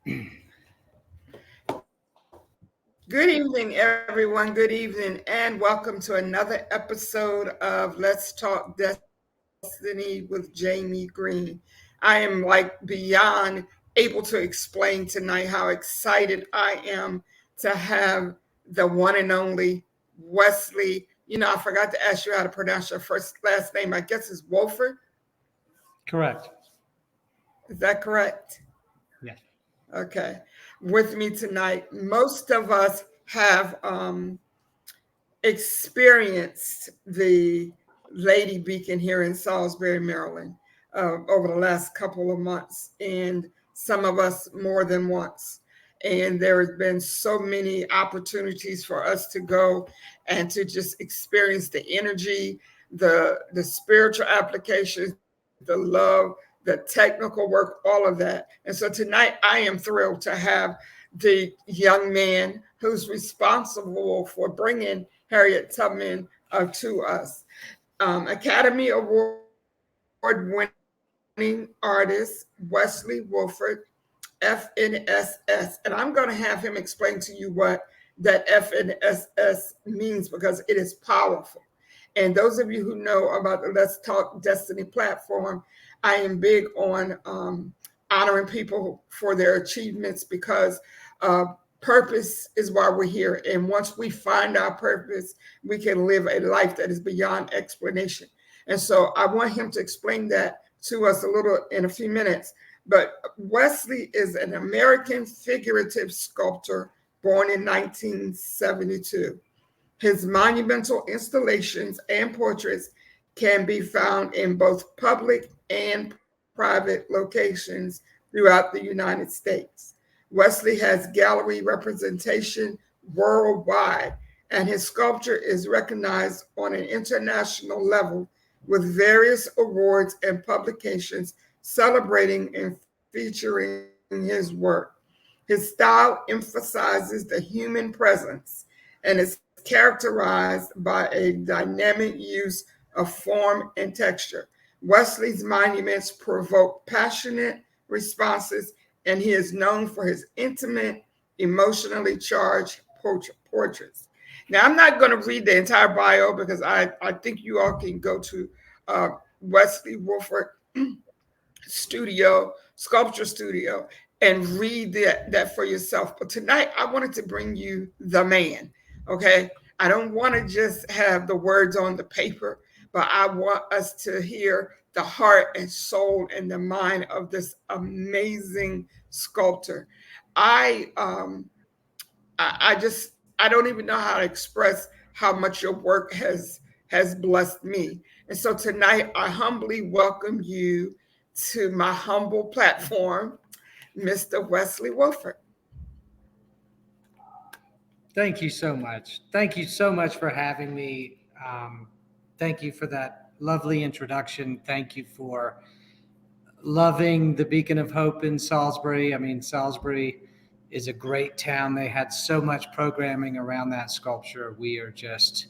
Good evening, everyone. Good evening, and welcome to another episode of Let's Talk Destiny with Jamie Green. I am like beyond able to explain tonight how excited I am to have the one and only Wesley. I forgot to ask you how to pronounce your first last name. I guess it's Wofford. Correct. Is that correct? Yes. Okay. With me tonight, most of us have experienced the Lady Beacon here in Salisbury, Maryland, over the last couple of months, and some of us more than once. And there has been so many opportunities for us to go and to just experience the energy, the spiritual applications, the love, the technical work, all of that. And so tonight I am thrilled to have the young man who's responsible for bringing Harriet Tubman to us. Academy Award winning artist Wesley Wofford, FNSS. And I'm going to have him explain to you what that FNSS means because it is powerful. And those of you who know about the Let's Talk Destiny platform, I am big on honoring people for their achievements because uh, purpose is why we're here. And once we find our purpose, we can live a life that is beyond explanation. And so I want him to explain that to us a little in a few minutes. But Wesley is an American figurative sculptor born in 1972. His monumental installations and portraits can be found in both public and private locations throughout the United States. Wesley has gallery representation worldwide, and his sculpture is recognized on an international level with various awards and publications celebrating and featuring his work. His style emphasizes the human presence and is characterized by a dynamic use of form and texture. Wesley's monuments provoke passionate responses, and he is known for his intimate, emotionally charged portraits. Now, I'm not going to read the entire bio because I think you all can go to uh, Wesley Wofford studio, sculpture studio, and read that for yourself. But tonight, I wanted to bring you the man. Okay. I don't want to just have the words on the paper, but I want us to hear the heart and soul and the mind of this amazing sculptor. I I don't even know how to express how much your work has blessed me. And so tonight I humbly welcome you to my humble platform, Mr. Wesley Wofford. Thank you so much. Thank you so much for having me. Thank you for that lovely introduction. Thank you for loving the Beacon of Hope in Salisbury. I mean, Salisbury is a great town. They had so much programming around that sculpture. We are just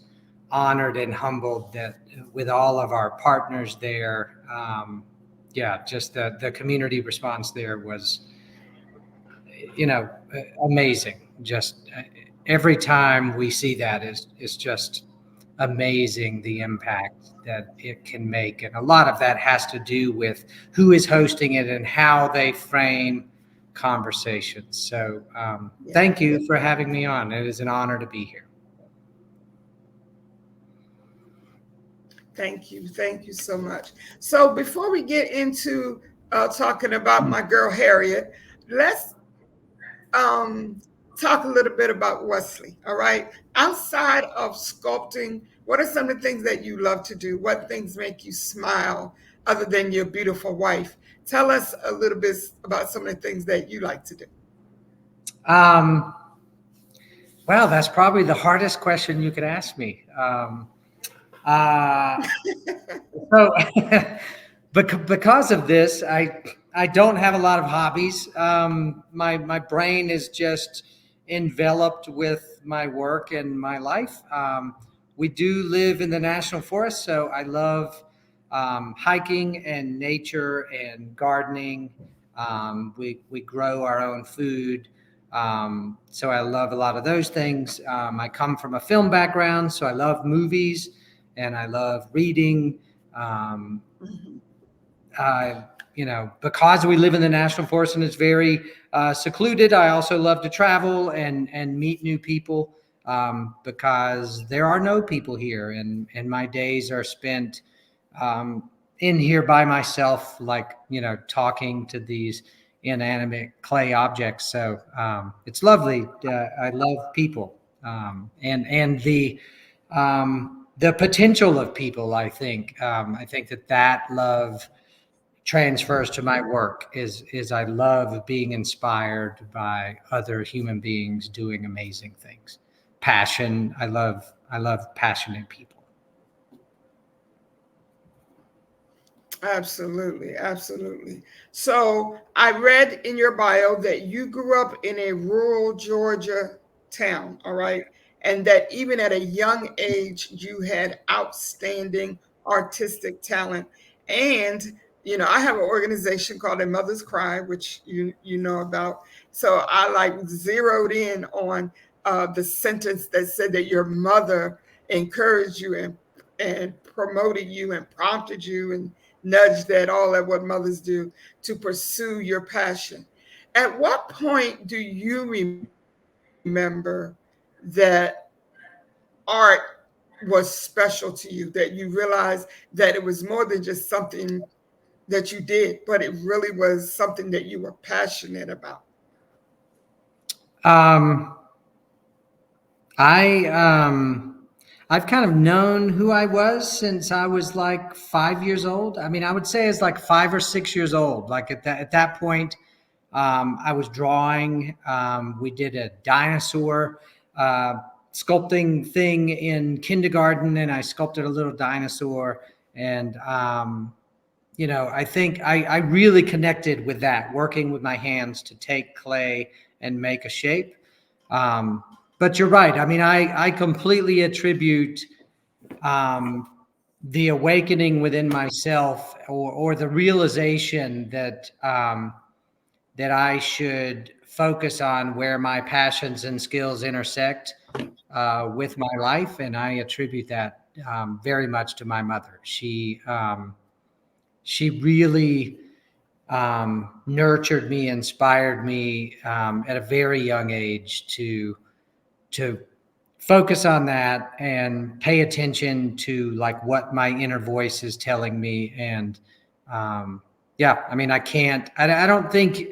honored and humbled that with all of our partners there. Just the community response there was, amazing. Just every time we see that is just amazing, the impact that it can make. And a lot of that has to do with who is hosting it and how they frame conversations. So Yeah. thank you for having me on. It is an honor to be here. Thank you. Thank you so much. So before we get into talking about my girl Harriet, let's talk a little bit about Wesley. All right. Outside of sculpting, what are some of the things that you love to do? What things make you smile other than your beautiful wife? Tell us a little bit about some of the things that you like to do. Um, well, that's probably the hardest question you could ask me. Uh, so, because of this, I don't have a lot of hobbies. My brain is just enveloped with my work and my life. We do live in the national forest, so I love hiking and nature and gardening. We grow our own food. So I love a lot of those things. I come from a film background, so I love movies and I love reading. Um, Mhm. because we live in the national forest and it's very secluded, I also love to travel and meet new people, because there are no people here, and my days are spent in here by myself, like, talking to these inanimate clay objects. So it's lovely. I love people, and the potential of people. I think that love transfers to my work. Is I love being inspired by other human beings doing amazing things. Passion. I love passionate people. Absolutely, absolutely. So I read in your bio that you grew up in a rural Georgia town, all right? And that even at a young age, you had outstanding artistic talent. And I have an organization called A Mother's Cry, which you know about. So I like zeroed in on the sentence that said that your mother encouraged you and promoted you and prompted you and nudge that, all that what mothers do, to pursue your passion. At what point do you remember that art was special to you, that you realized that it was more than just something that you did, but it really was something that you were passionate about? Um, I I've kind of known who I was since I was like 5 years old. I mean, I would say it's like 5 or 6 years old. Like at that point, I was drawing. We did a dinosaur uh, sculpting thing in kindergarten, and I sculpted a little dinosaur. And I think I really connected with that, working with my hands to take clay and make a shape. Um, but you're right. I mean, I completely attribute um, the awakening within myself, or the realization that I should focus on where my passions and skills intersect with my life, and I attribute that very much to my mother. She really nurtured me, inspired me at a very young age to focus on that and pay attention to like what my inner voice is telling me. And yeah, I mean, I don't think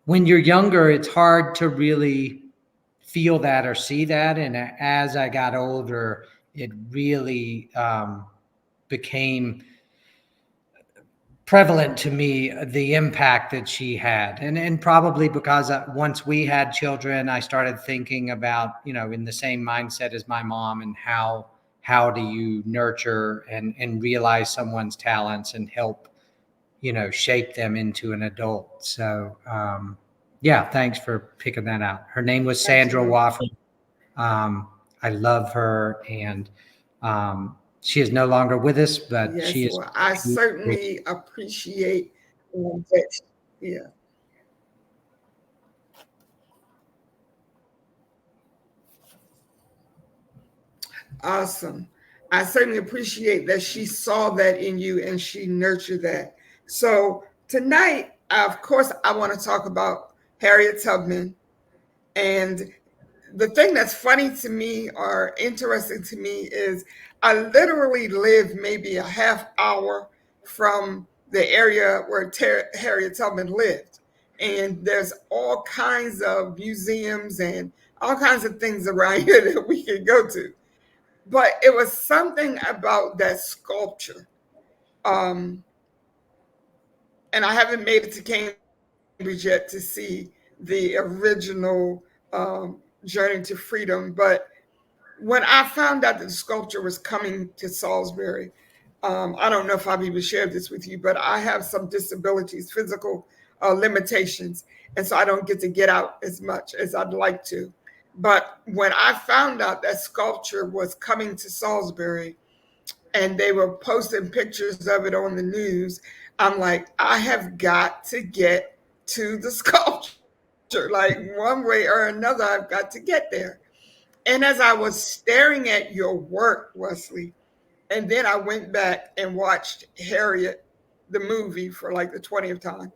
when you're younger, it's hard to really feel that or see that. And as I got older, it really became prevalent to me, the impact that she had. And probably because once we had children, I started thinking about, in the same mindset as my mom, and how do you nurture and realize someone's talents and help, shape them into an adult. So yeah, thanks for picking that out. Her name was Sandra Absolutely. Wofford. I love her, and she is no longer with us, but she Yes, is. well, I certainly appreciate that. Yeah, awesome. I certainly appreciate that she saw that in you and she nurtured that. So tonight, of course, I want to talk about Harriet Tubman. And the thing that's funny to me or interesting to me is I literally live maybe a half hour from the area where Harriet Tubman lived. And there's all kinds of museums and all kinds of things around here that we can go to. But it was something about that sculpture. Um, and I haven't made it to Cambridge yet to see the original Journey to Freedom. But when I found out that the sculpture was coming to Salisbury, I don't know if I've even shared this with you, but I have some disabilities, physical limitations, and so I don't get out as much as I'd like to. But when I found out that sculpture was coming to Salisbury, and they were posting pictures of it on the news, I'm like, I have got to get to the sculpture. Like one way or another, I've got to get there. And as I was staring at your work, Wesley, and then I went back and watched Harriet, the movie, for like the 20th time.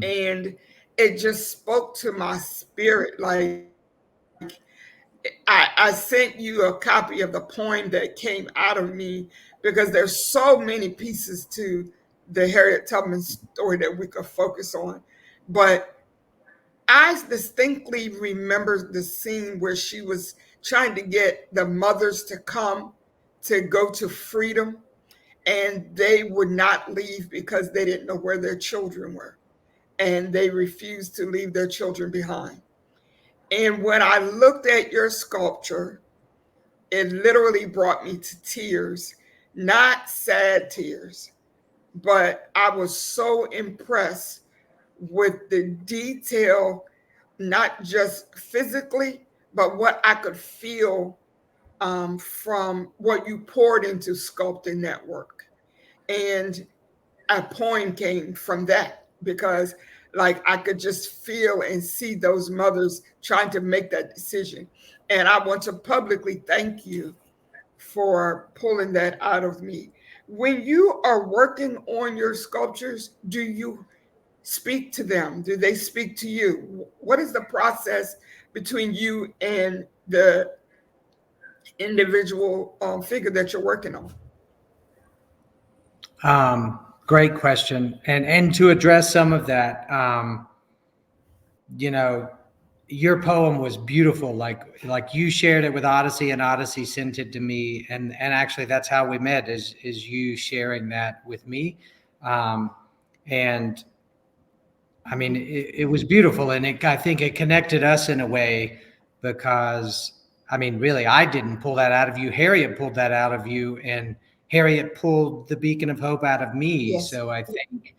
And it just spoke to my spirit. Like I sent you a copy of the poem that came out of me because there's so many pieces to the Harriet Tubman story that we could focus on. But I distinctly remember the scene where she was trying to get the mothers to come to go to freedom, and they would not leave because they didn't know where their children were, and they refused to leave their children behind. And when I looked at your sculpture, it literally brought me to tears, not sad tears, but I was so impressed with the detail, not just physically, but what I could feel from what you poured into sculpting that work. And a poem came from that because, like, I could just feel and see those mothers trying to make that decision. And I want to publicly thank you for pulling that out of me. When you are working on your sculptures, do you speak to them? Do they speak to you? What is the process between you and the individual figure that you're working on? Great question. And to address some of that, you know, your poem was beautiful. Like you shared it with Odyssey, and Odyssey sent it to me. And actually that's how we met, is you sharing that with me. And I mean, it was beautiful. And I think it connected us in a way because, I mean, really, I didn't pull that out of you. Harriet pulled that out of you, and Harriet pulled the beacon of hope out of me. Yes. So I think,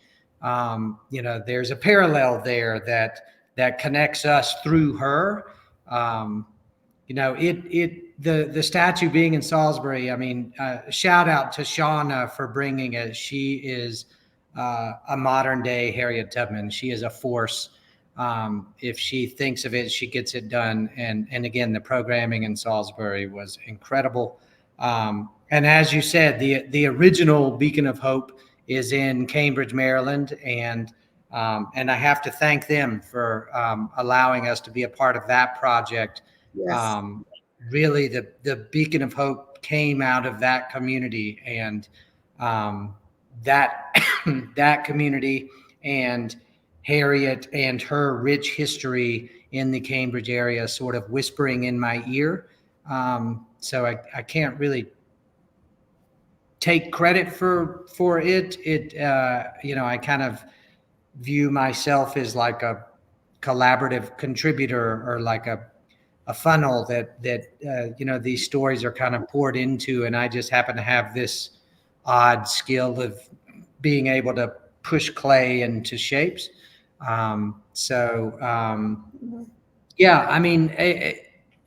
you know, there's a parallel there that connects us through her. You know, the statue being in Salisbury. I mean, shout out to Shauna for bringing it. She is a modern day Harriet Tubman. She is a force. If she thinks of it, she gets it done. And again, the programming in Salisbury was incredible. And as you said, the original Beacon of Hope is in Cambridge, Maryland, and I have to thank them for allowing us to be a part of that project. Yes. Really, the Beacon of Hope came out of that community, and that that community and Harriet and her rich history in the Cambridge area sort of whispering in my ear. So I can't really take credit for it. You know, I kind of view myself as like a collaborative contributor, or like a funnel that you know, these stories are kind of poured into, and I just happen to have this odd skill of being able to push clay into shapes. Yeah, I mean,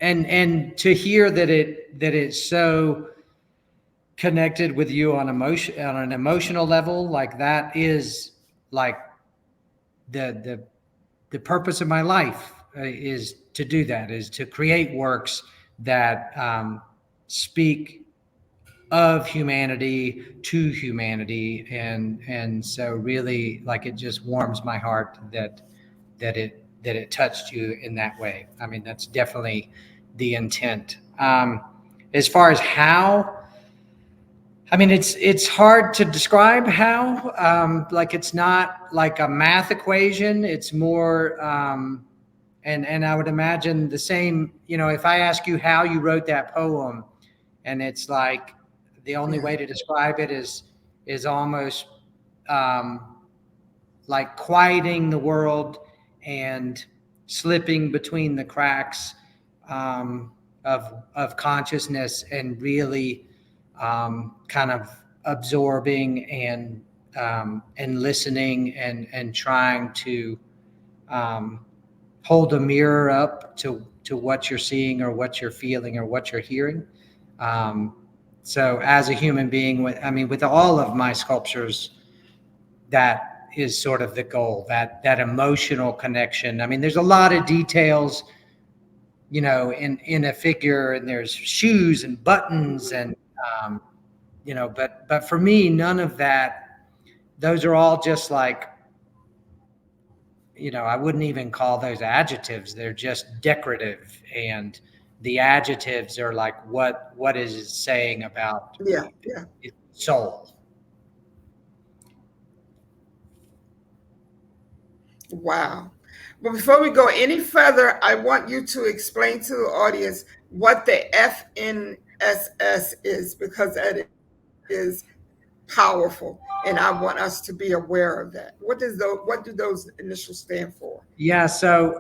and to hear that it's so connected with you on an emotional level, like that is like the purpose of my life, is to do that, is to create works that speak of humanity to humanity. And so really, like, it just warms my heart that it touched you in that way. I mean, that's definitely the intent. As far as how, I mean, it's hard to describe how. Like, it's not like a math equation. It's more, and I would imagine the same. You know, if I ask you how you wrote that poem, and it's like the only way to describe it is almost like quieting the world and slipping between the cracks of consciousness, and really kind of absorbing and listening, and trying to hold a mirror up to what you're seeing, or what you're feeling, or what you're hearing. So as a human being, with all of my sculptures, that is sort of the goal, that emotional connection. I mean, there's a lot of details, you know, in a figure, and there's shoes and buttons and, you know, but for me, none of that, those are all just like, you know, I wouldn't even call those adjectives. They're just decorative. And the adjectives are like, what is it saying about Yeah, yeah. its soul? Wow. But before we go any further, I want you to explain to the audience what the FNSS is, because that is powerful, and I want us to be aware of that. What do those initials stand for? Yeah, so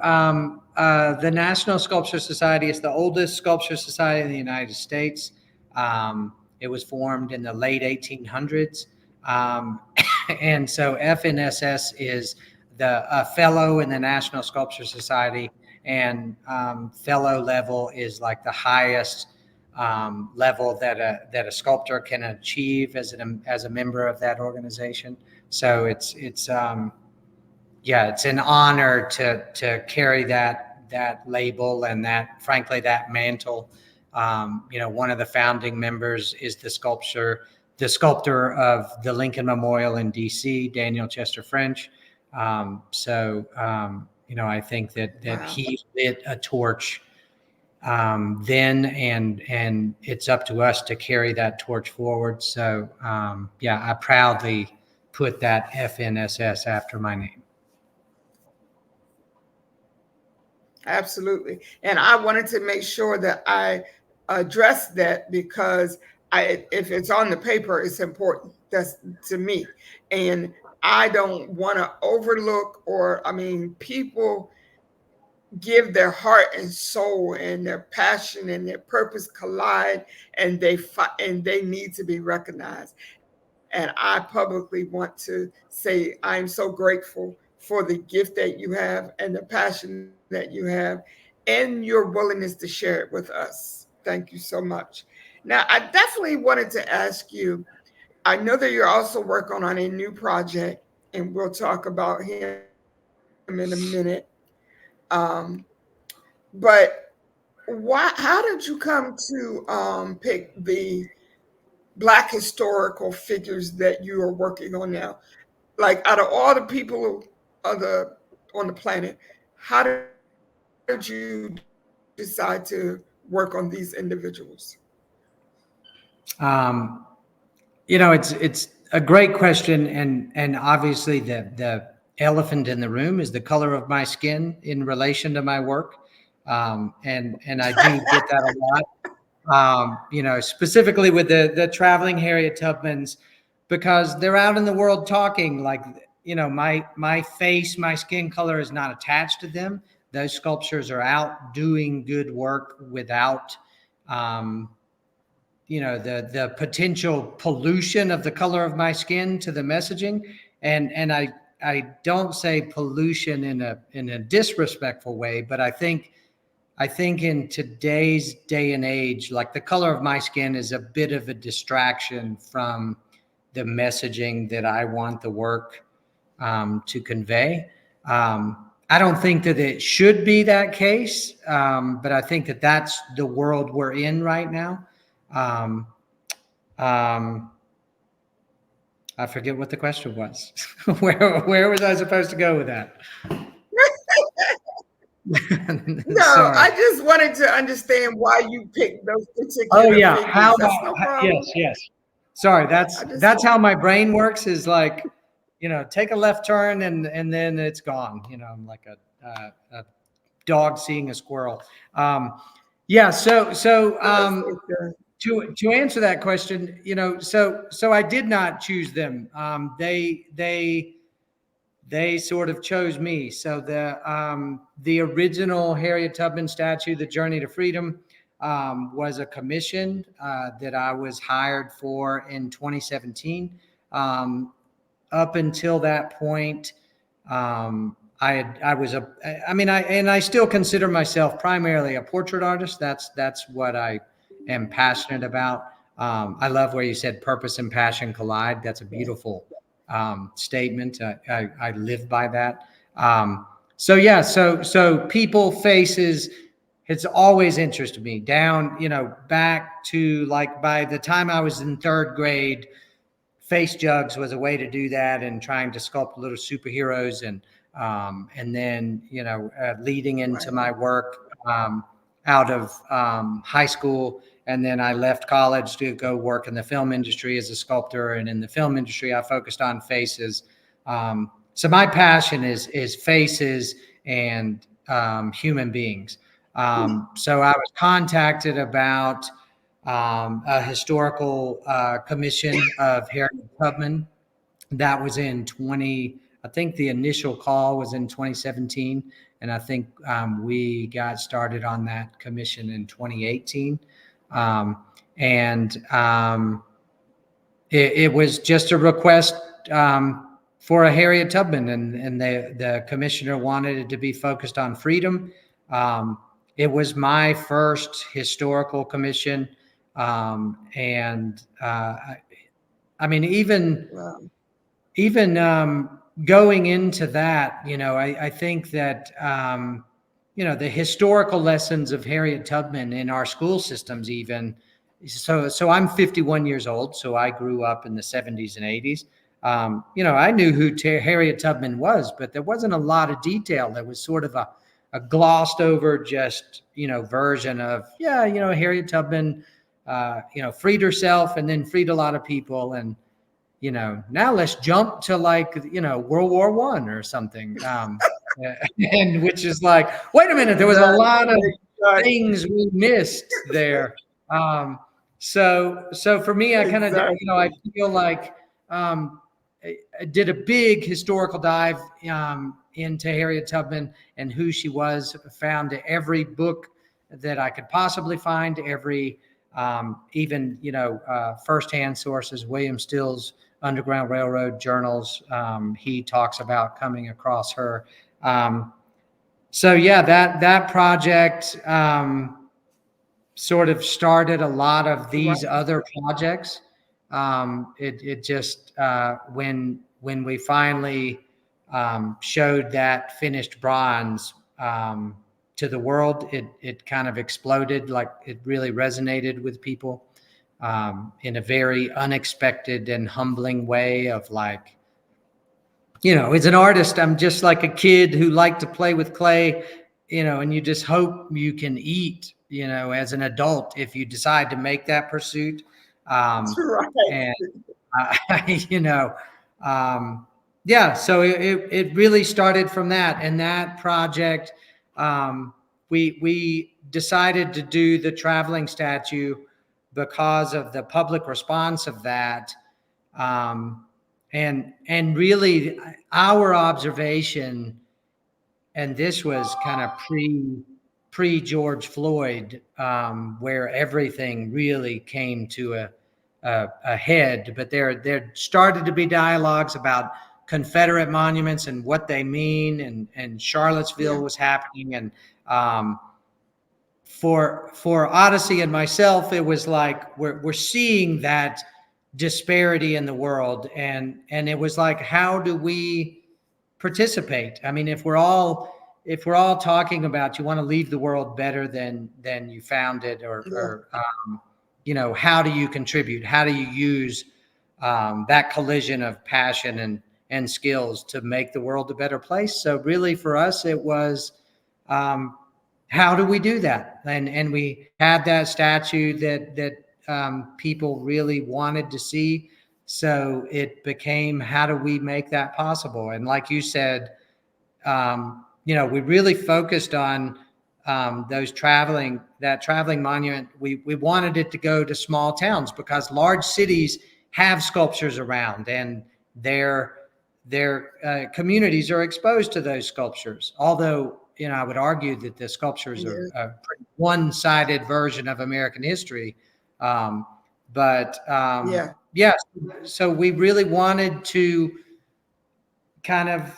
the National Sculpture Society is the oldest sculpture society in the United States. It was formed in the late 1800s. And so FNSS is the fellow in the National Sculpture Society, and fellow level is like the highest level that a sculptor can achieve as a member of that organization. So it's yeah, it's an honor to carry that label and that, frankly, that mantle. You know, one of the founding members is the sculptor of the Lincoln Memorial in D.C., Daniel Chester French. You know, I think that Wow. he lit a torch then, and it's up to us to carry that torch forward. So yeah, I proudly put that FNSS after my name. Absolutely. And I wanted to make sure that I addressed that, because if it's on the paper, it's important. That's to me. And I don't want to overlook, or, I mean, people give their heart and soul and their passion and their purpose collide, and they need to be recognized. And I publicly want to say I'm so grateful for the gift that you have and the passion that you have and your willingness to share it with us. Thank you so much. Now, I definitely wanted to ask you, I know that you're also working on a new project, and we'll talk about him in a minute. Um, but how did you come to pick the Black historical figures that you are working on now? Like, out of all the people on the planet, how did you decide to work on these individuals? Um, you know, it's a great question, and obviously the elephant in the room is the color of my skin in relation to my work, and I do get that a lot. You know, specifically with the traveling Harriet Tubmans, because they're out in the world talking. Like, you know, my face, my skin color is not attached to them. Those sculptures are out doing good work without, you know, the potential pollution of the color of my skin to the messaging. And I don't say pollution in a disrespectful way, but I think in today's day and age, like, the color of my skin is a bit of a distraction from the messaging that I want the work to convey. I don't think that it should be that case, but I think that that's the world we're in right now. I forget what the question was. Where was I supposed to go with that? No, Sorry. I just wanted to understand why you picked those particular Oh yeah, figures. That's no problem. yes. Sorry, that's how my brain works. Is like, you know, take a left turn and then it's gone. You know, I'm like a dog seeing a squirrel. Yeah. So That's okay. to answer that question, you know, so I did not choose them. They sort of chose me. So the original Harriet Tubman statue, The Journey to Freedom, was a commission that I was hired for in 2017. Up until that point, I still consider myself primarily a portrait artist. That's what I am passionate about. I love where you said purpose and passion collide. That's a beautiful statement. I live by that. So people, faces, it's always interested me down, back to like by the time I was in third grade, face jugs was a way to do that, and trying to sculpt little superheroes, and then leading into my work out of high school, and then I left college to go work in the film industry as a sculptor, and in the film industry I focused on faces. So my passion is faces and human beings. So I was contacted about a historical commission of Harriet Tubman. That was in I think the initial call was in 2017. And I think we got started on that commission in 2018. It was just a request for a Harriet Tubman, and the commissioner wanted it to be focused on freedom. It was my first historical commission. I mean, even going into that, I think that, the historical lessons of Harriet Tubman in our school systems, even. So I'm 51 years old, so I grew up in the 70s and 80s. I knew who Harriet Tubman was, but there wasn't a lot of detail. There was sort of a glossed over just, version of, Harriet Tubman, freed herself and then freed a lot of people. And, now let's jump to like, World War I or something. And which is like, wait a minute, there was a lot of things we missed there. So for me, I kind of, I feel like I did a big historical dive into Harriet Tubman and who she was, found every book that I could possibly find, every even firsthand sources, William Still's Underground Railroad journals. He talks about coming across her. So yeah, that project sort of started a lot of these other projects. It just when we finally showed that finished bronze to the world, it kind of exploded. Like, it really resonated with people in a very unexpected and humbling way of like, as an artist, I'm just like a kid who liked to play with clay, and you just hope you can eat, as an adult, if you decide to make that pursuit. That's right. And, yeah, so it really started from that. And that project, we decided to do the traveling statue because of the public response of that. And really our observation, and this was kind of pre George Floyd, where everything really came to a head, but there started to be dialogues about Confederate monuments and what they mean, and Charlottesville was happening. And for Odyssey and myself, it was like we're seeing that disparity in the world, and it was like, how do we participate? I mean, if we're all talking about, you want to leave the world better than you found it, or how do you contribute? How do you use that collision of passion and skills to make the world a better place? So really for us, it was, how do we do that? And we had that statue that people really wanted to see. So it became, how do we make that possible? And like you said, we really focused on that traveling monument. We wanted it to go to small towns, because large cities have sculptures around, and their communities are exposed to those sculptures. Although, I would argue that the sculptures are a pretty one-sided version of American history. So we really wanted to kind of,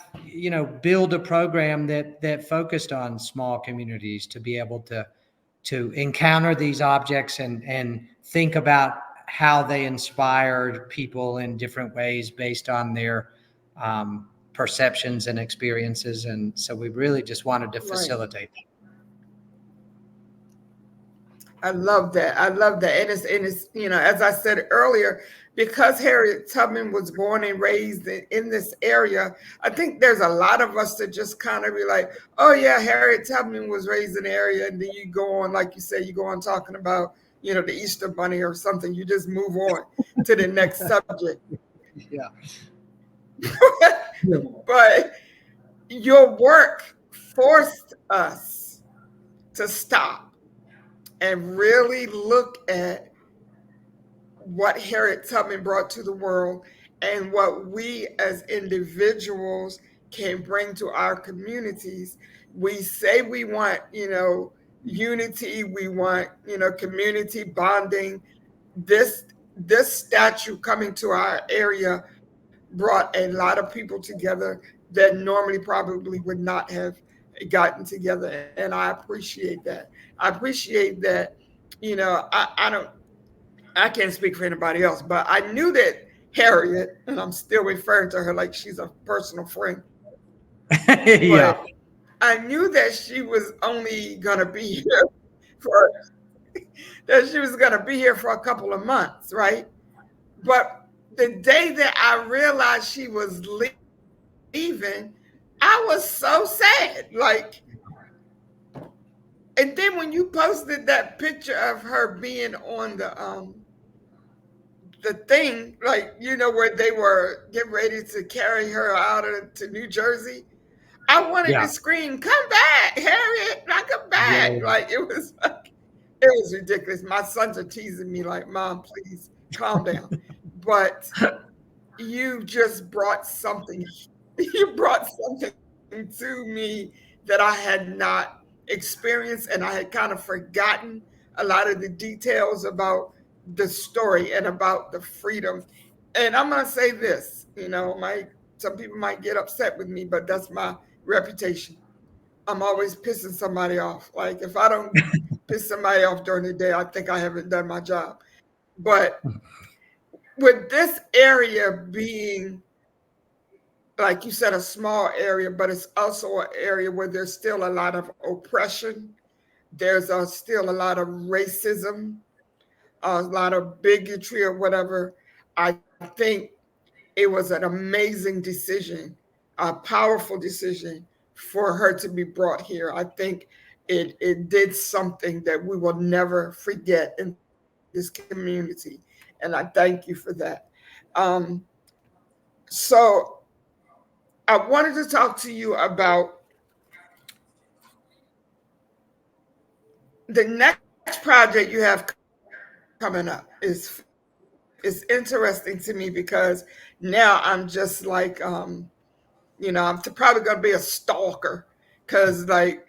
build a program that focused on small communities to be able to encounter these objects and think about how they inspired people in different ways based on their perceptions and experiences. And so we really just wanted to Right. facilitate that. I love that. I love that. And it's, as I said earlier, because Harriet Tubman was born and raised in this area, I think there's a lot of us that just kind of be like, oh yeah, Harriet Tubman was raised in the area. And then you go on, like you said, you go on talking about, the Easter Bunny or something. You just move on to the next subject. Yeah. But your work forced us to stop and really look at what Harriet Tubman brought to the world and what we as individuals can bring to our communities. We say we want, unity, we want, community bonding. This statue coming to our area brought a lot of people together that normally probably would not have gotten together. And I appreciate that. I appreciate that, I don't I can't speak for anybody else, but I knew that Harriet, and I'm still referring to her like she's a personal friend, Yeah. but I knew that she was only gonna be here for that she was gonna be here for a couple of months, right? But the day that I realized she was leaving, I was so sad. And then when you posted that picture of her being on the thing, like where they were getting ready to carry her out to New Jersey, I wanted to Yeah. scream, "Come back, Harriet! Not come back!" Yeah. Like it was ridiculous. My sons are teasing me like, "Mom, please calm down." But you just brought something. You brought something to me that I had not experienced, and I had kind of forgotten a lot of the details about the story and about the freedom. And I'm gonna say this, some people might get upset with me, but that's my reputation. I'm always pissing somebody off. Like if I don't piss somebody off during the day, I think I haven't done my job. But with this area being, like you said, a small area, but it's also an area where there's still a lot of oppression. There's still a lot of racism, a lot of bigotry or whatever. I think it was an amazing decision, a powerful decision for her to be brought here. I think it did something that we will never forget in this community. And I thank you for that. Um, so I wanted to talk to you about the next project you have coming up. Is interesting to me because now I'm just like I'm probably gonna be a stalker because like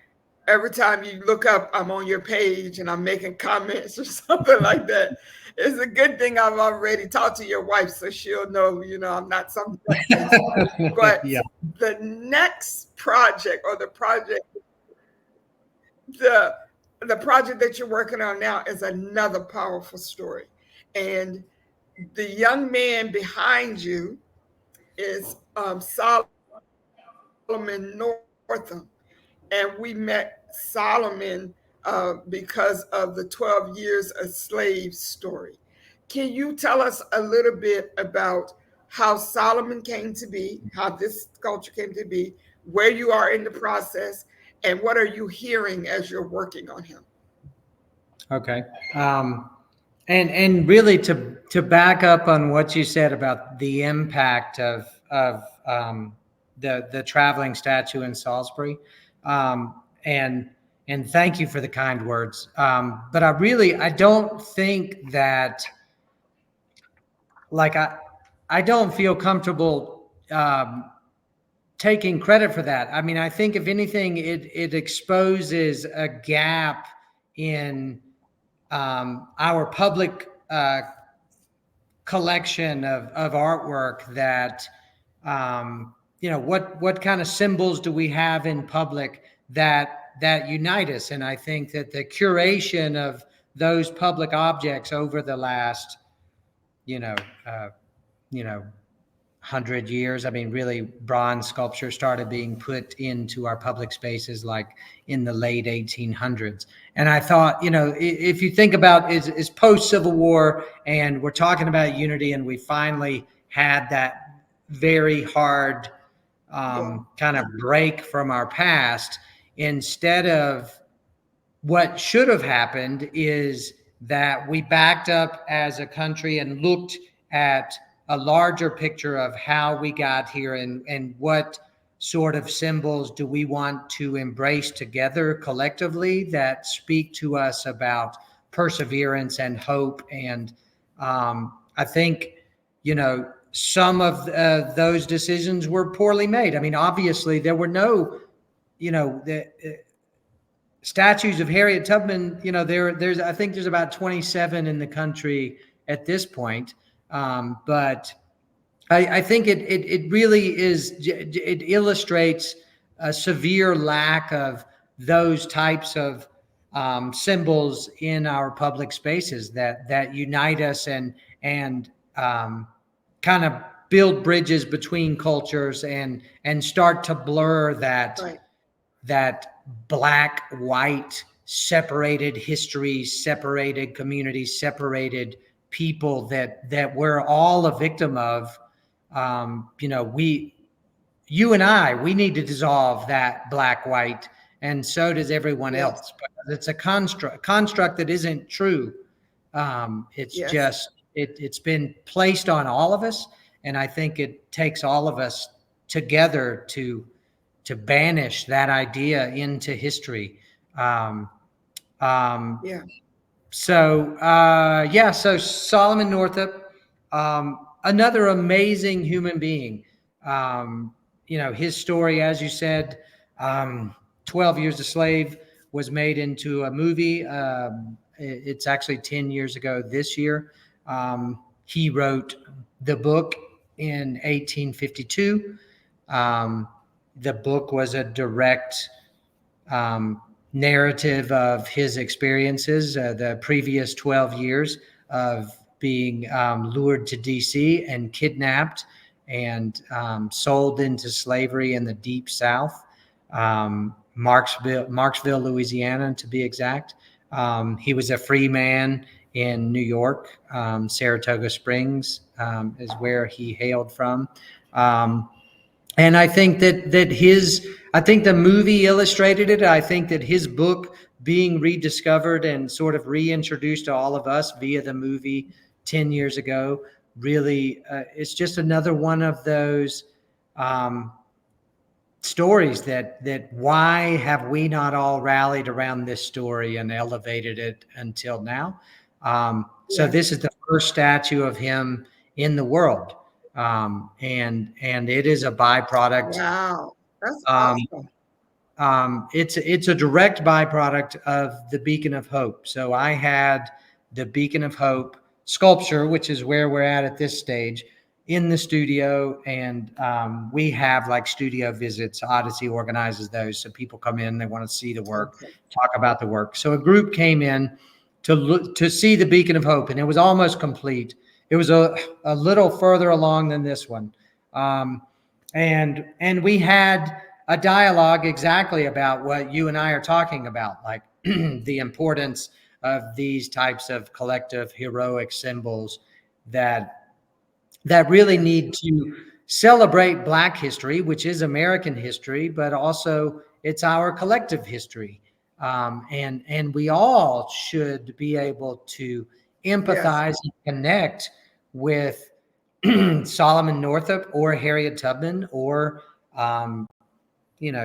every time you look up, I'm on your page and I'm making comments or something like that. It's a good thing I've already talked to your wife, so she'll know, I'm not some nutcase. But Yeah. the next project or the the project that you're working on now is another powerful story. And the young man behind you is Solomon Northam, and we met Solomon because of the 12 years a slave story. Can you tell us a little bit about how Solomon came to be, how this sculpture came to be, where you are in the process, and what are you hearing as you're working on him? Okay. And really to back up on what you said about the impact of the traveling statue in Salisbury, um, and and thank you for the kind words. But I don't think that, like I don't feel comfortable taking credit for that. I mean, I think if anything, it exposes a gap in our public collection of artwork that what kind of symbols do we have in public that unite us. And I think that the curation of those public objects over the last you know, uh, you know, 100 years. I mean, really, bronze sculpture started being put into our public spaces like in the late 1800s. And I thought, if you think about is post Civil War, and we're talking about unity, and we finally had that very hard Yeah. kind of break from our past. Instead of what should have happened is that we backed up as a country and looked at a larger picture of how we got here, and what sort of symbols do we want to embrace together collectively that speak to us about perseverance and hope. And I think, some of those decisions were poorly made. I mean, obviously, there were no, the statues of Harriet Tubman. There's I think there's about 27 in the country at this point. But I think it really is. It illustrates a severe lack of those types of symbols in our public spaces that unite us and kind of build bridges between cultures and start to blur Right. that black, white, separated histories, separated communities, separated people that we're all a victim of. You and we need to dissolve that black, white, and so does everyone Yes. else. But it's a construct that isn't true. It's Yes. just it's been placed on all of us, and I think it takes all of us together to banish that idea into history. Yeah. So Solomon Northup, another amazing human being. His story, as you said, 12 Years a Slave was made into a movie. It's actually 10 years ago this year. He wrote the book in 1852. The book was a direct narrative of his experiences, the previous 12 years of being lured to DC and kidnapped and sold into slavery in the Deep South, Marksville, Louisiana, to be exact. He was a free man in New York. Saratoga Springs is where he hailed from. And I think I think the movie illustrated it. I think that his book being rediscovered and sort of reintroduced to all of us via the movie 10 years ago, really, it's just another one of those stories that why have we not all rallied around this story and elevated it until now? So this is the first statue of him in the world. And it is a byproduct. Wow. That's awesome. It's a direct byproduct of the Beacon of Hope. So I had the Beacon of Hope sculpture, which is where we're at this stage, in the studio, and we have like studio visits. Odyssey organizes those, so people come in, they want to see the work, talk about the work. So a group came in to see the Beacon of Hope, and it was almost complete. It was a little further along than this one, and we had a dialogue exactly about what you and I are talking about, like the importance of these types of collective heroic symbols that really need to celebrate Black history, which is American history, but also it's our collective history. And we all should be able to empathize and connect with Solomon Northup or Harriet Tubman or,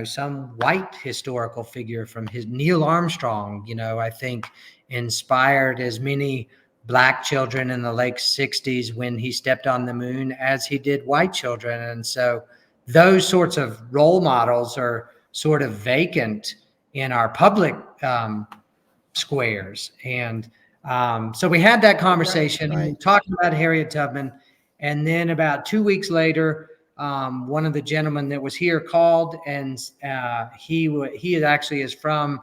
some white historical figure from Neil Armstrong, I think inspired as many Black children in the late 60s when he stepped on the moon as he did white children. And so those sorts of role models are sort of vacant in our public squares. And so we had that conversation, Right. talking about Harriet Tubman. And then about 2 weeks later, one of the gentlemen that was here called, and he actually is from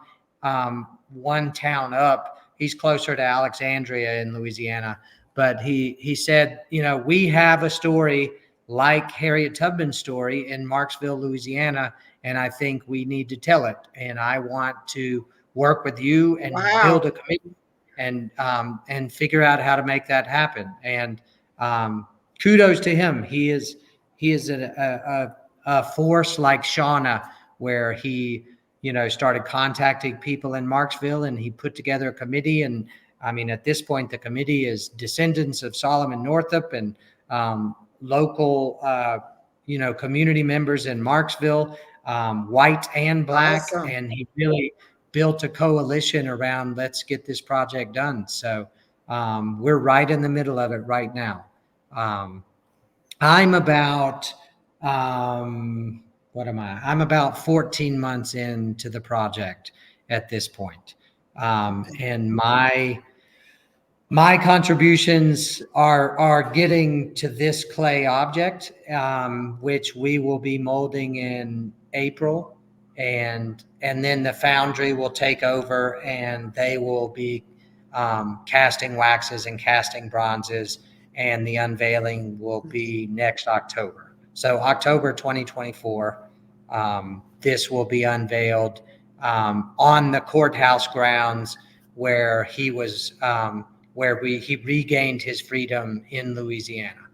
one town up. He's closer to Alexandria in Louisiana, but he said, we have a story like Harriet Tubman's story in Marksville, Louisiana, and I think we need to tell it. And I want to work with you and build a committee and figure out how to make that happen. And kudos to him. He is a force like Shauna, where he started contacting people in Marksville, and he put together a committee. And I mean, at this point, the committee is descendants of Solomon Northup and local, community members in Marksville, white and black. Awesome. And he really built a coalition around, let's get this project done. So we're right in the middle of it right now. I'm about, what am I? I'm about 14 months into the project at this point. And my contributions are getting to this clay object, which we will be molding in April, and then the foundry will take over, and they will be casting waxes and casting bronzes, and the unveiling will be next October. So October 2024, this will be unveiled on the courthouse grounds where he was. He regained his freedom in Louisiana.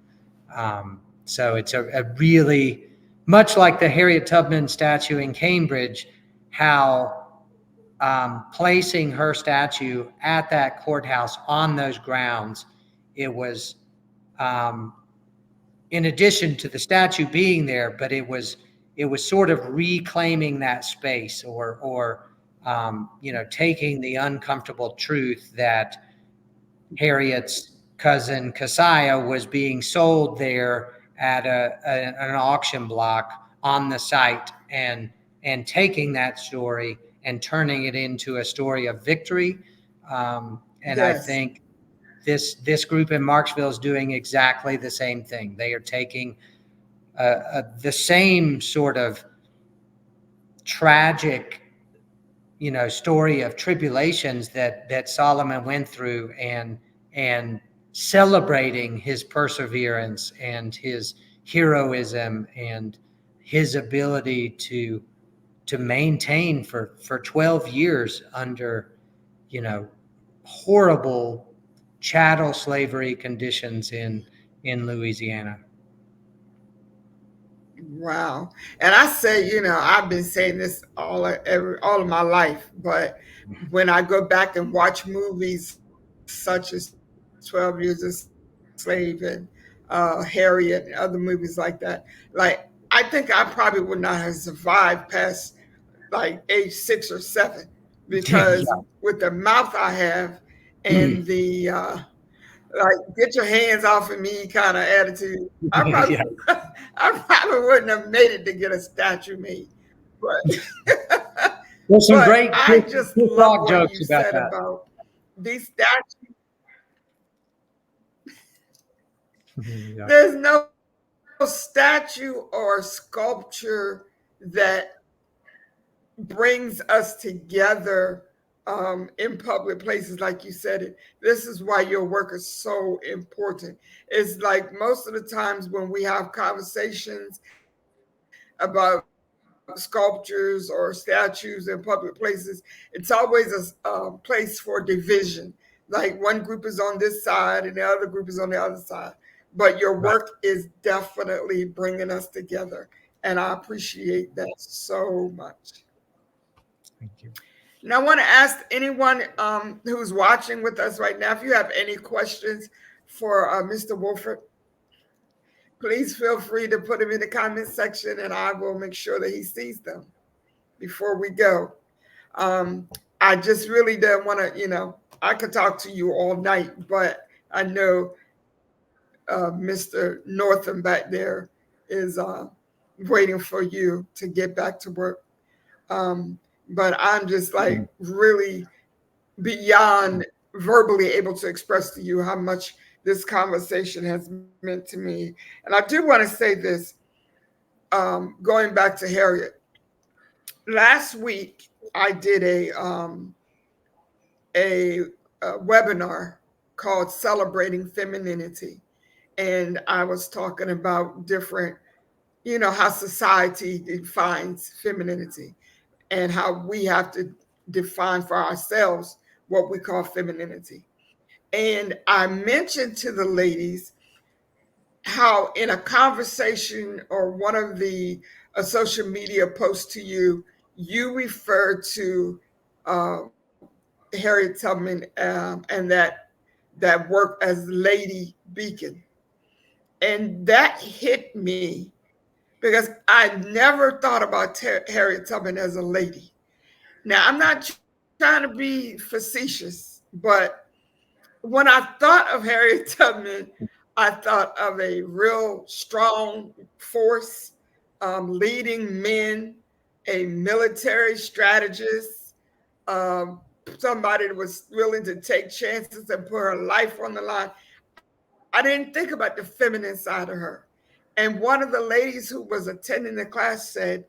So it's a really, much like the Harriet Tubman statue in Cambridge, how placing her statue at that courthouse on those grounds, it was, in addition to the statue being there, but it was sort of reclaiming that space, or taking the uncomfortable truth that Harriet's cousin Keziah was being sold there at an auction block on the site, and taking that story and turning it into a story of victory. And yes. I think this group in Marksville is doing exactly the same thing. They are taking the same sort of tragic story of tribulations that Solomon went through, and celebrating his perseverance and his heroism and his ability to maintain for 12 years under, horrible chattel slavery conditions in Louisiana. Wow. And I say, I've been saying this all of my life, but when I go back and watch movies such as 12 Years a Slave and Harriet and other movies like that, like, I think I probably would not have survived past like age 6 or 7, because with the mouth I have and the like, get your hands off of me kind of attitude, I probably, I probably wouldn't have made it to get a statue made. But, there's some great I just love what you said about these statues. There's no statue or sculpture that brings us together in public places, like you said it. This is why your work is so important. It's like most of the times when we have conversations about sculptures or statues in public places, it's always a place for division. Like, one group is on this side and the other group is on the other side. But your work is definitely bringing us together, and I appreciate that so much. Thank you. Now, I want to ask anyone who's watching with us right now, if you have any questions for Mr. Wofford, please feel free to put them in the comment section, and I will make sure that he sees them before we go. I just really don't want to, I could talk to you all night, but I know Mr. Northam back there is waiting for you to get back to work. But I'm just like really beyond verbally able to express to you how much this conversation has meant to me. And I do want to say this, going back to Harriet. Last week, I did a webinar called Celebrating Femininity. And I was talking about different, how society defines femininity and how we have to define for ourselves what we call femininity. And I mentioned to the ladies how, in a conversation or one of the social media posts to you, you referred to uh, Harriet Tubman and that work as Lady Beacon, and that hit me because I never thought about Harriet Tubman as a lady. Now, I'm not trying to be facetious, but when I thought of Harriet Tubman, I thought of a real strong force, leading men, a military strategist, um, somebody that was willing to take chances and put her life on the line. I didn't think about the feminine side of her. And one of the ladies who was attending the class said,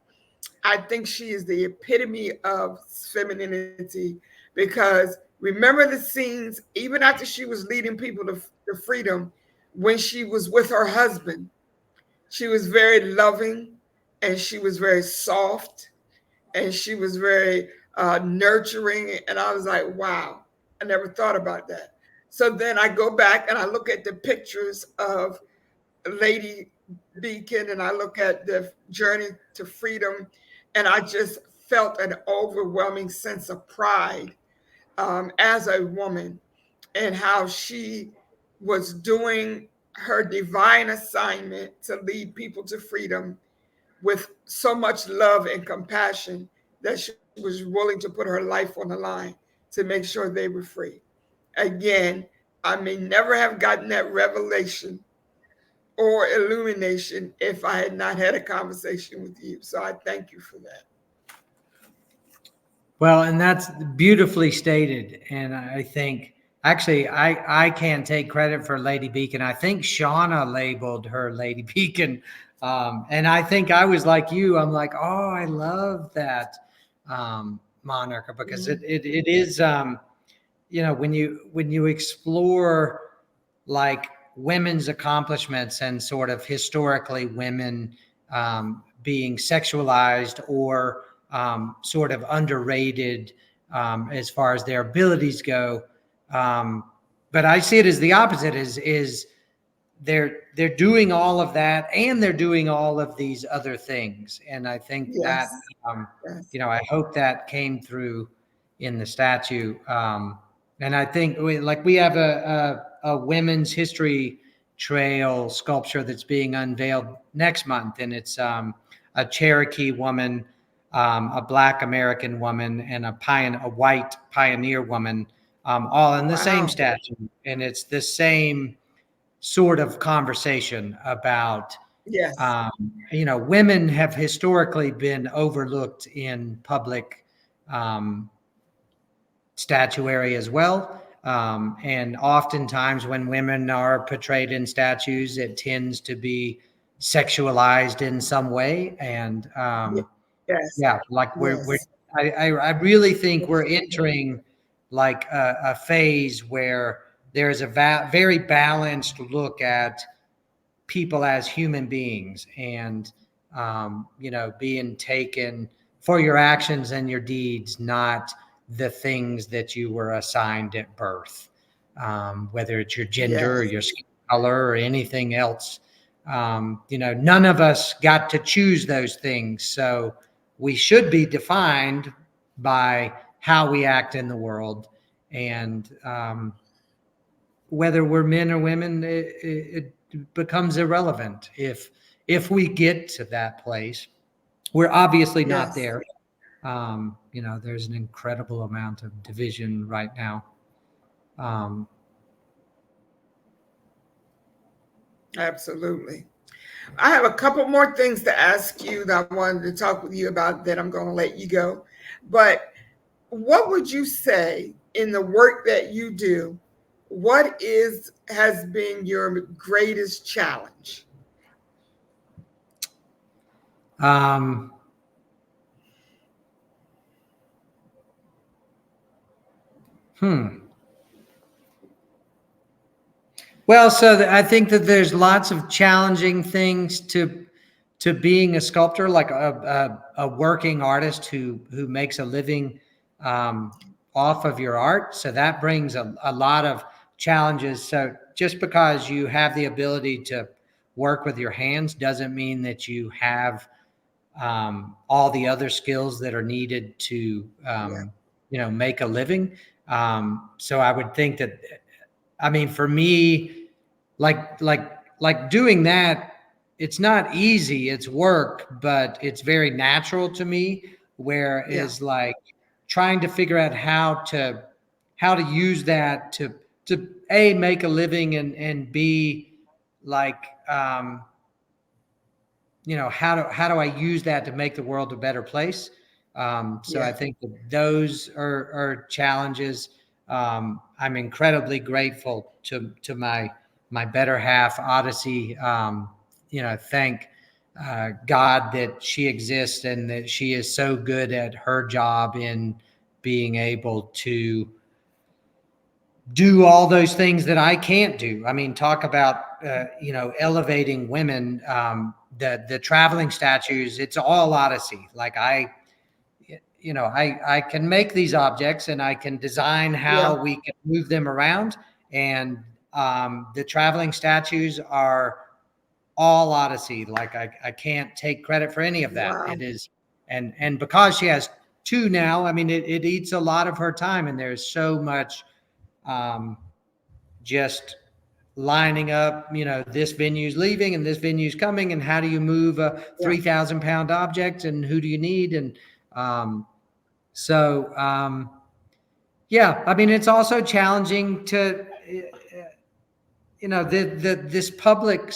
I think she is the epitome of femininity because remember the scenes, even after she was leading people to freedom, when she was with her husband, she was very loving and she was very soft and she was very nurturing. And I was like, wow, I never thought about that. So then I go back and I look at the pictures of Lady Beacon and I look at the journey to freedom, and I just felt an overwhelming sense of pride as a woman and how she was doing her divine assignment to lead people to freedom with so much love and compassion that she was willing to put her life on the line to make sure they were free. Again, I may never have gotten that revelation or illumination if I had not had a conversation with you. So I thank you for that. Well, and that's beautifully stated. And I think actually I can't take credit for Lady Beacon. I think Shauna labeled her Lady Beacon. And I think I was like you. I'm like, oh, I love that moniker because it is when you explore like women's accomplishments and sort of historically women being sexualized or sort of underrated as far as their abilities go. But I see it as the opposite is they're doing all of that and they're doing all of these other things. And I think that, Yes. Yes. I hope that came through in the statue. And I think we have a women's history trail sculpture that's being unveiled next month. And it's a Cherokee woman, a Black American woman, and a white pioneer woman, all in the same Wow. statue. And it's the same sort of conversation about, Yes. women have historically been overlooked in public um, statuary as well. And oftentimes when women are portrayed in statues, it tends to be sexualized in some way. And Yes. yeah, like Yes. I really think we're entering like a phase where there's a very balanced look at people as human beings and being taken for your actions and your deeds, not the things that you were assigned at birth, whether it's your gender or Yes. your skin color or anything else. None of us got to choose those things, so we should be defined by how we act in the world. And whether we're men or women, it becomes irrelevant if we get to that place. We're obviously not Yes. there. There's an incredible amount of division right now. Um, Absolutely. I have a couple more things to ask you that I wanted to talk with you about, then I'm going to let you go. But what would you say in the work that you do? What has been your greatest challenge? um, hmm. Well, so I think that there's lots of challenging things to being a sculptor, like a working artist who makes a living um, off of your art. So that brings a lot of challenges. So just because you have the ability to work with your hands doesn't mean that you have all the other skills that are needed to Yeah, make a living. So I would think that, I mean, for me, like doing that, it's not easy, it's work, but it's very natural to me. yeah, Whereas like trying to figure out how to use that to a make a living, and b like how do I use that to make the world a better place? So I yeah, think that those are challenges. I'm incredibly grateful to my better half, Odyssey. Thank God that she exists and that she is so good at her job in being able to do all those things that I can't do. I mean, talk about elevating women. The traveling statues, it's all Odyssey. Like I can make these objects and I can design yeah. how we can move them around, and the traveling statues are all Odyssey. Like I can't take credit for any of that. Wow. It is, and because she has two now, I mean, it eats a lot of her time, and there's so much. Um, just lining up, this venue's leaving and this venue's coming, and how do you move a Yeah, 3,000-pound object, and who do you need? And so, yeah, I mean, it's also challenging to, this public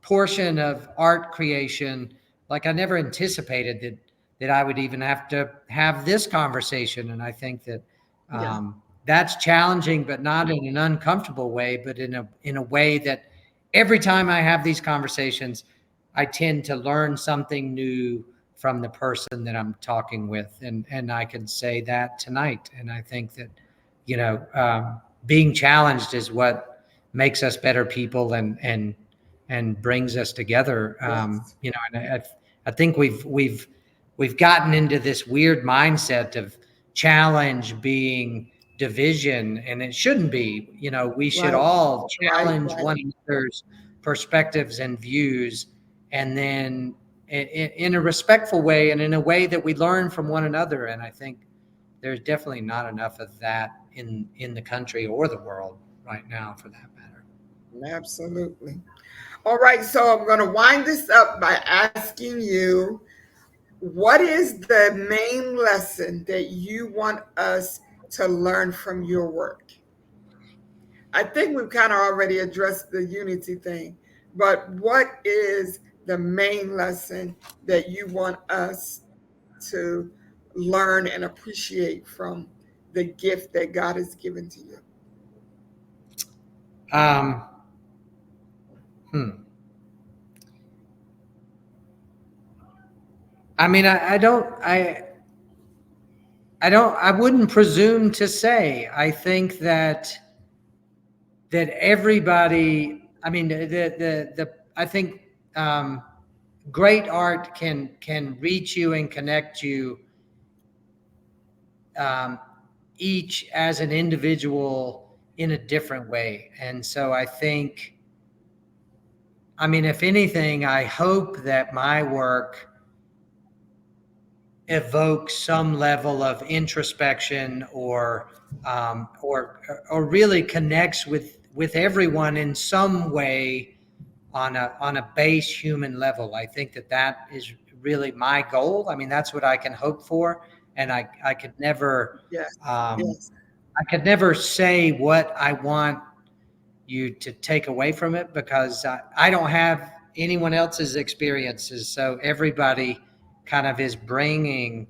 portion of art creation. Like I never anticipated that I would even have to have this conversation. And I think that yeah, that's challenging, but not in an uncomfortable way, but in a way that every time I have these conversations, I tend to learn something new from the person that I'm talking with. And I can say that tonight. And I think that, being challenged is what makes us better people, and brings us together. yes, And I think we've gotten into this weird mindset of challenge being division, and it shouldn't be. We should right, all right, challenge right. one another's perspectives and views, and then in a respectful way, and in a way that we learn from one another. And I think there's definitely not enough of that in the country or the world right now, for that matter. Absolutely. All right, so I'm going to wind this up by asking you, what is the main lesson that you want us to learn from your work? I think we've kind of already addressed the unity thing, but what is the main lesson that you want us to learn and appreciate from the gift that God has given to you? Um, hmm. I mean, I wouldn't presume to say. I think that everybody, I mean, I think great art can reach you and connect you, um, each as an individual in a different way. And so I think, I mean, if anything, I hope that my work evokes some level of introspection, or really connects with everyone in some way, on a base human level. I think that is really my goal. I mean, that's what I can hope for, and I could never Yes, um, yes, I could never say what I want you to take away from it, because I don't have anyone else's experiences. So everybody kind of is bringing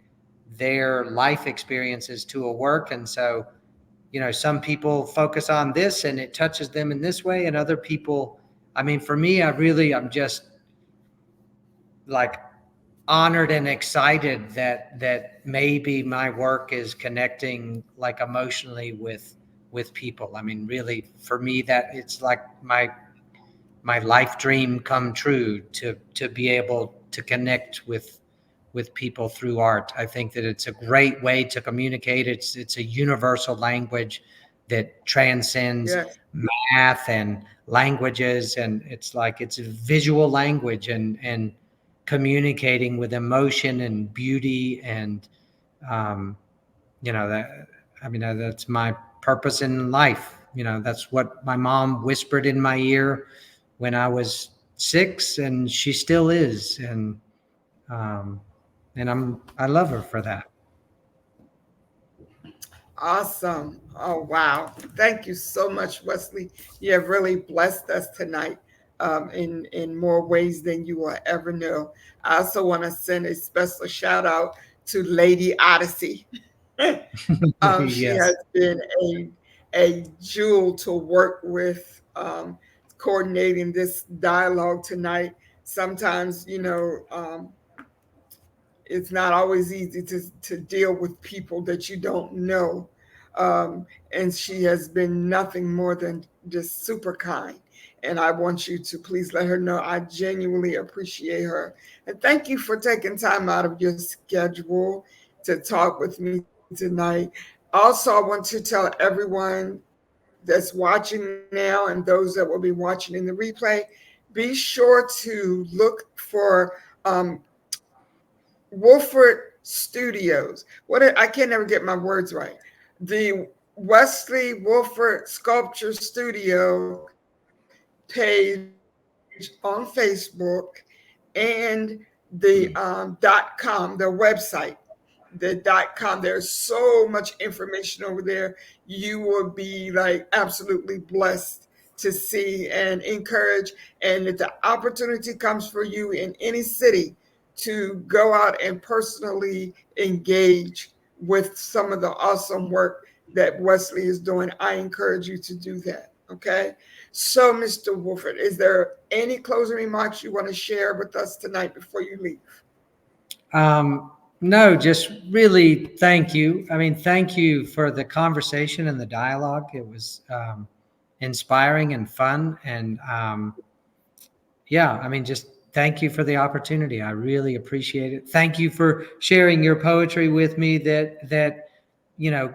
their life experiences to a work. And so, some people focus on this and it touches them in this way, and other people, I mean, for me, I'm just like honored and excited that maybe my work is connecting like emotionally with people. I mean, really, for me, that it's like my life dream come true to be able to connect with people through art. I think that it's a great way to communicate. It's a universal language that transcends Yes. math and languages, and it's like it's a visual language and communicating with emotion and beauty and um, that I mean that's my purpose in life. That's what my mom whispered in my ear when I was 6, and she still is, um, and I love her for that. Awesome. Oh, wow. Thank you so much, Wesley. You have really blessed us tonight in more ways than you will ever know. I also want to send a special shout out to Lady Odyssey. She Yes. has been a jewel to work with, coordinating this dialogue tonight. Sometimes, it's not always easy to deal with people that you don't know. And she has been nothing more than just super kind. And I want you to please let her know I genuinely appreciate her. And thank you for taking time out of your schedule to talk with me tonight. Also, I want to tell everyone that's watching now and those that will be watching in the replay, be sure to look for Wofford Studios. I can't never get my words right. The Wesley Wofford Sculpture Studio page on Facebook and the .com, their website. The .com. There's so much information over there. You will be like absolutely blessed to see and encourage. And if the opportunity comes for you in any city to go out and personally engage with some of the awesome work that Wesley is doing, I encourage you to do that. Okay. So, Mr. Wofford, is there any closing remarks you want to share with us tonight before you leave? No, just really thank you. I mean, thank you for the conversation and the dialogue. It was inspiring and fun. And yeah, I mean, just thank you for the opportunity. I really appreciate it. Thank you for sharing your poetry with me that you know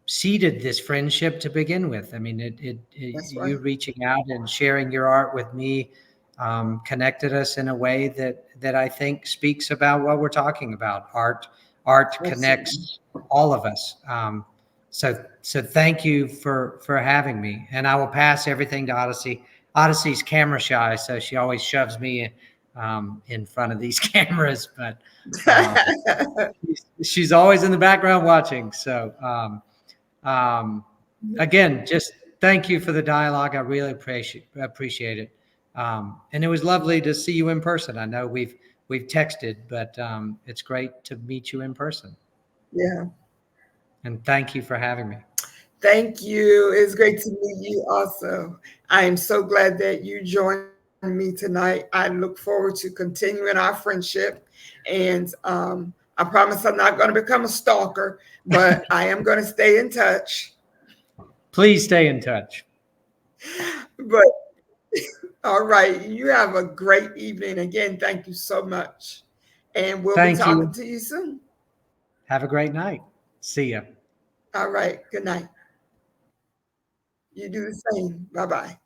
seeded this friendship to begin with. I mean, That's you right. reaching out and sharing your art with me connected us in a way that I think speaks about what we're talking about. Art Absolutely. connects all of us. So thank you for having me. And I will pass everything to Odyssey. Odyssey's camera shy, so she always shoves me in front of these cameras, but um, she's always in the background watching. So um, again, just thank you for the dialogue. I really appreciate it. And it was lovely to see you in person. I know we've texted, but it's great to meet you in person. Yeah. And thank you for having me. Thank you. It's great to meet you also. I am so glad that you joined me tonight. I look forward to continuing our friendship. And I promise I'm not going to become a stalker, but I am going to stay in touch. Please stay in touch. But all right, you have a great evening. Again, thank you so much. And we'll be Thank talking you. to you soon. Have a great night. See ya. All right. Good night. You do the same. Bye bye.